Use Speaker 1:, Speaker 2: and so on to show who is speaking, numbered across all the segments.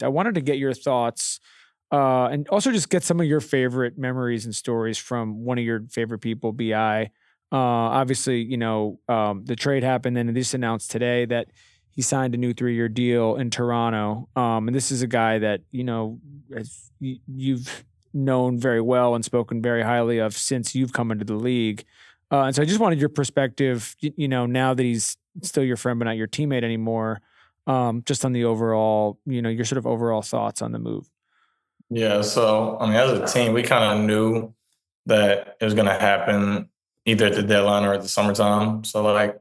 Speaker 1: I wanted to get your thoughts and also just get some of your favorite memories and stories from one of your favorite people, BI. Obviously, the trade happened and this announced today that he signed a new 3-year deal in Toronto. And this is a guy that, as you've known very well and spoken very highly of since you've come into the league. And so I just wanted your perspective, now that he's still your friend but not your teammate anymore, just on the overall, your sort of overall thoughts on the move.
Speaker 2: Yeah, so I mean, as a team, we kind of knew that it was going to happen either at the deadline or at the summertime. So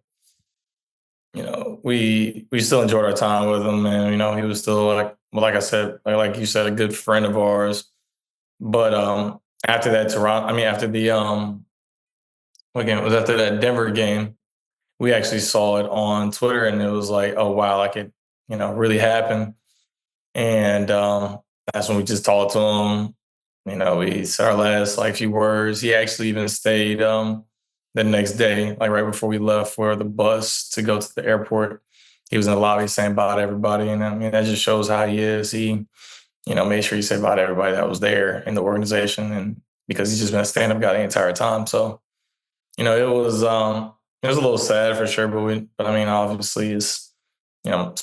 Speaker 2: we still enjoyed our time with him, and he was still like I said, like you said, a good friend of ours. But after that Toronto, I mean, after the what game it was after that Denver game, we actually saw it on Twitter, and it was like, oh wow, like it, really happened. And that's when we just talked to him. We said our last few words. He actually even stayed the next day, like right before we left for the bus to go to the airport. He was in the lobby saying bye to everybody. And I mean, that just shows how he is. He, made sure he said bye to everybody that was there in the organization. And because he's just been a stand-up guy the entire time. So, it was a little sad for sure, but I mean, obviously it's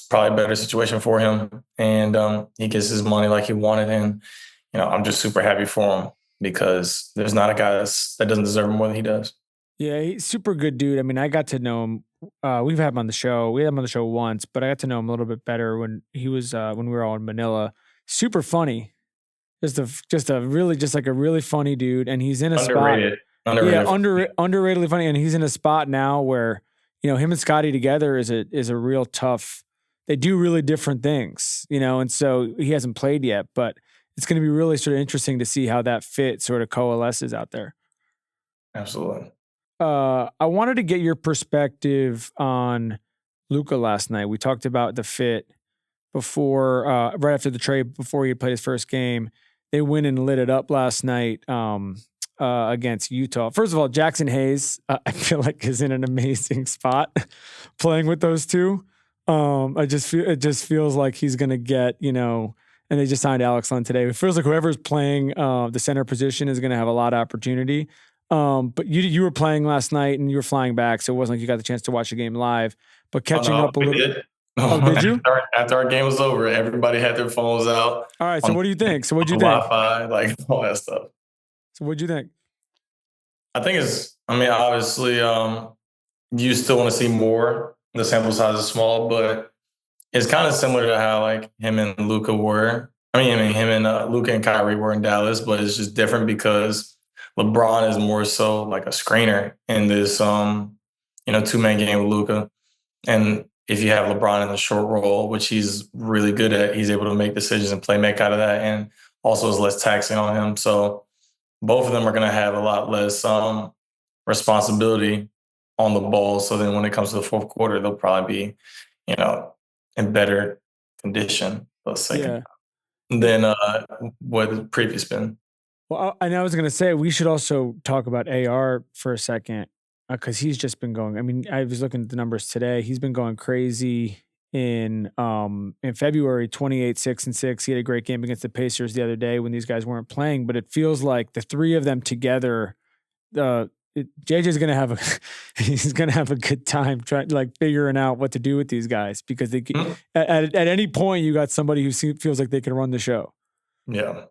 Speaker 2: probably a better situation for him. And he gets his money like he wanted. And, I'm just super happy for him because there's not a guy that doesn't deserve him more than he does.
Speaker 1: Yeah, he's super good dude. I mean, I got to know him. We've had him on the show. We had him on the show once, but I got to know him a little bit better when he was when we were all in Manila. Super funny. Just a really funny dude. And he's in a
Speaker 2: Underrated.
Speaker 1: spot. Underratedly funny. And he's in a spot now where, him and Scotty together is a real tough. They do really different things, and so he hasn't played yet, but it's going to be really sort of interesting to see how that fit sort of coalesces out there.
Speaker 2: Absolutely.
Speaker 1: I wanted to get your perspective on Luka last night. We talked about the fit before, right after the trade, before he played his first game. They went and lit it up last night against Utah. First of all, Jackson Hayes, I feel like is in an amazing spot playing with those two. It just feels like he's going to get, and they just signed Alex Len today. It feels like whoever's playing the center position is going to have a lot of opportunity. But you were playing last night and you were flying back, so it wasn't like you got the chance to watch the game live. But catching up a little bit.
Speaker 2: Oh, did you? After our game was over, everybody had their phones out.
Speaker 1: All right. So what do you think?
Speaker 2: Wi-Fi, all that stuff.
Speaker 1: So what'd you think?
Speaker 2: I think obviously, you still want to see more. The sample size is small, but it's kind of similar to how him and Luka were. Him and Luka and Kyrie were in Dallas, but it's just different because LeBron is more so like a screener in this, 2-man game with Luka. And if you have LeBron in the short role, which he's really good at, he's able to make decisions and make out of that, and also is less taxing on him. So both of them are going to have a lot less responsibility on the ball. So then when it comes to the fourth quarter, they'll probably be, in better condition, let's say, than what the previous been.
Speaker 1: Well, I was going to say we should also talk about AR for a second because he's just been going. I mean, I was looking at the numbers today. He's been going crazy in February, 28, 6-6. He had a great game against the Pacers the other day when these guys weren't playing. But it feels like the three of them together, JJ's going to have a good time trying figuring out what to do with these guys because they at any point you got somebody who feels like they can run the show.
Speaker 2: Yeah.